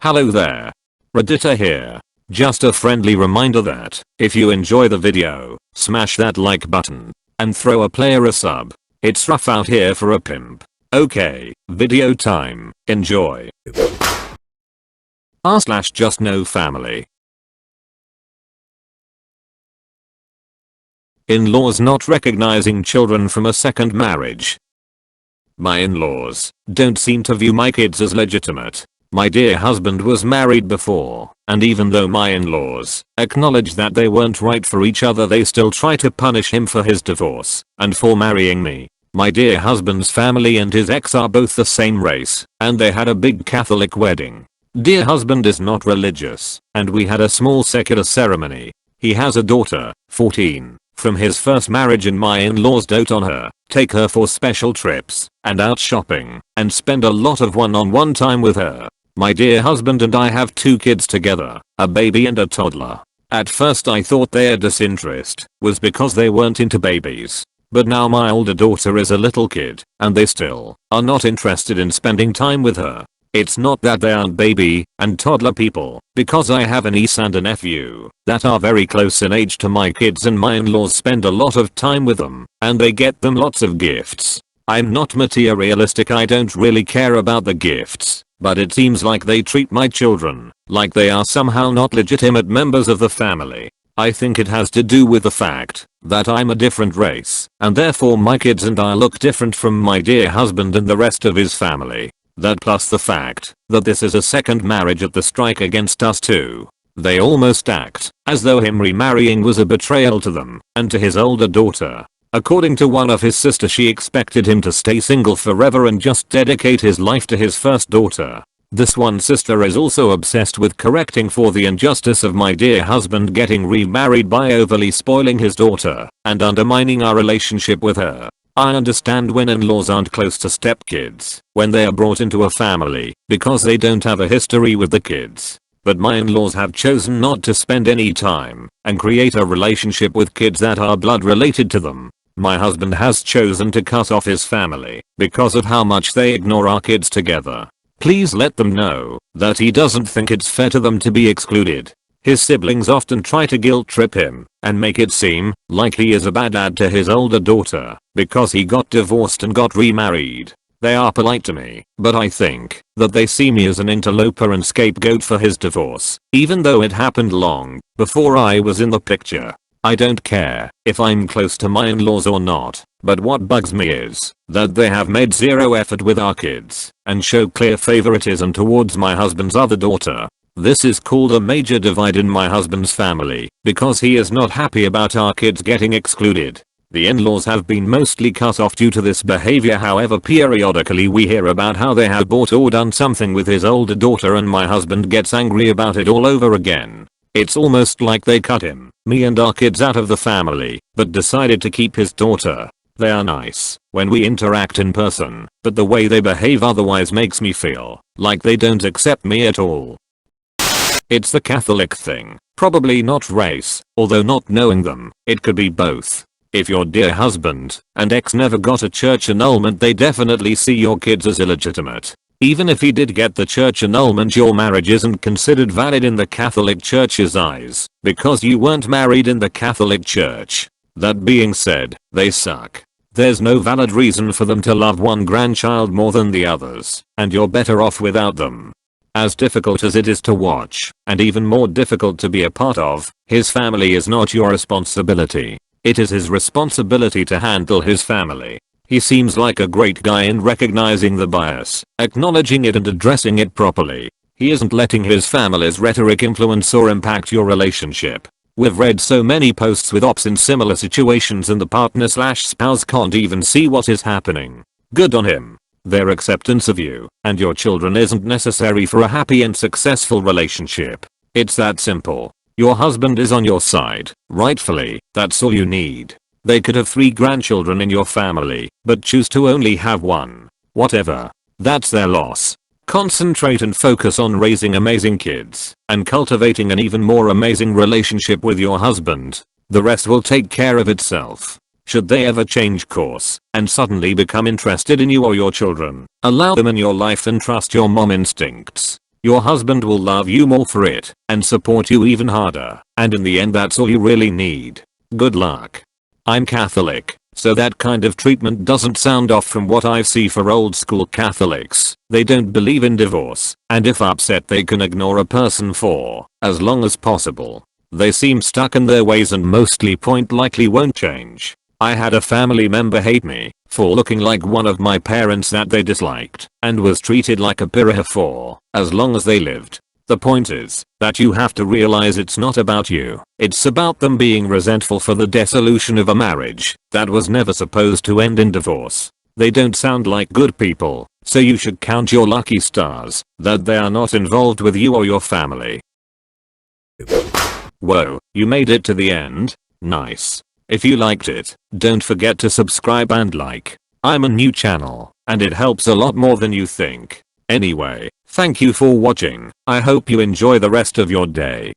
Hello there. Reddita here. Just a friendly reminder that, if you enjoy the video, smash that like button. And throw a player a sub. It's rough out here for a pimp. Okay, video time. Enjoy. r/justnofamily. In-laws not recognizing children from a second marriage. My in-laws don't seem to view my kids as legitimate. My dear husband was married before, and even though my in-laws acknowledge that they weren't right for each other, they still try to punish him for his divorce and for marrying me. My dear husband's family and his ex are both the same race, and they had a big Catholic wedding. Dear husband is not religious, and we had a small secular ceremony. He has a daughter, 14, from his first marriage, and my in-laws dote on her, take her for special trips, and out shopping, and spend a lot of one-on-one time with her. My dear husband and I have 2 kids together, a baby and a toddler. At first I thought their disinterest was because they weren't into babies. But now my older daughter is a little kid, and they still are not interested in spending time with her. It's not that they aren't baby and toddler people, because I have a niece and a nephew that are very close in age to my kids, and my in-laws spend a lot of time with them, and they get them lots of gifts. I'm not materialistic, I don't really care about the gifts, but it seems like they treat my children like they are somehow not legitimate members of the family. I think it has to do with the fact that I'm a different race, and therefore my kids and I look different from my dear husband and the rest of his family. That plus the fact that this is a second marriage at the strike against us too. They almost act as though him remarrying was a betrayal to them and to his older daughter. According to one of his sisters, she expected him to stay single forever and just dedicate his life to his first daughter. This one sister is also obsessed with correcting for the injustice of my dear husband getting remarried by overly spoiling his daughter and undermining our relationship with her. I understand when in-laws aren't close to stepkids when they are brought into a family because they don't have a history with the kids. But my in-laws have chosen not to spend any time and create a relationship with kids that are blood related to them. My husband has chosen to cut off his family because of how much they ignore our kids together. Please let them know that he doesn't think it's fair to them to be excluded. His siblings often try to guilt trip him and make it seem like he is a bad dad to his older daughter because he got divorced and got remarried. They are polite to me, but I think that they see me as an interloper and scapegoat for his divorce, even though it happened long before I was in the picture. I don't care if I'm close to my in-laws or not, but what bugs me is that they have made zero effort with our kids and show clear favoritism towards my husband's other daughter. This is called a major divide in my husband's family because he is not happy about our kids getting excluded. The in-laws have been mostly cut off due to this behavior, however periodically we hear about how they have bought or done something with his older daughter and my husband gets angry about it all over again. It's almost like they cut him, me and our kids out of the family, but decided to keep his daughter. They are nice when we interact in person, but the way they behave otherwise makes me feel like they don't accept me at all. It's the Catholic thing, probably not race, although not knowing them, it could be both. If your dear husband and ex never got a church annulment, they definitely see your kids as illegitimate. Even if he did get the church annulment, your marriage isn't considered valid in the Catholic Church's eyes because you weren't married in the Catholic Church. That being said, they suck. There's no valid reason for them to love one grandchild more than the others, and you're better off without them. As difficult as it is to watch, and even more difficult to be a part of, his family is not your responsibility. It is his responsibility to handle his family. He seems like a great guy in recognizing the bias, acknowledging it and addressing it properly. He isn't letting his family's rhetoric influence or impact your relationship. We've read so many posts with ops in similar situations and the partner/spouse can't even see what is happening. Good on him. Their acceptance of you and your children isn't necessary for a happy and successful relationship. It's that simple. Your husband is on your side, rightfully, that's all you need. They could have 3 grandchildren in your family, but choose to only have 1. Whatever. That's their loss. Concentrate and focus on raising amazing kids and cultivating an even more amazing relationship with your husband. The rest will take care of itself. Should they ever change course and suddenly become interested in you or your children, allow them in your life and trust your mom instincts. your husband will love you more for it and support you even harder, and in the end that's all you really need. Good luck. I'm Catholic, so that kind of treatment doesn't sound off from what I see for old school Catholics. They don't believe in divorce, and if upset they can ignore a person for as long as possible. They seem stuck in their ways and mostly point likely won't change. I had a family member hate me for looking like one of my parents that they disliked and was treated like a pariah for as long as they lived. The point is that you have to realize it's not about you. It's about them being resentful for the dissolution of a marriage that was never supposed to end in divorce. They don't sound like good people, so you should count your lucky stars that they are not involved with you or your family. Whoa, you made it to the end? Nice. If you liked it, don't forget to subscribe and like. I'm a new channel, and it helps a lot more than you think. Anyway, thank you for watching. I hope you enjoy the rest of your day.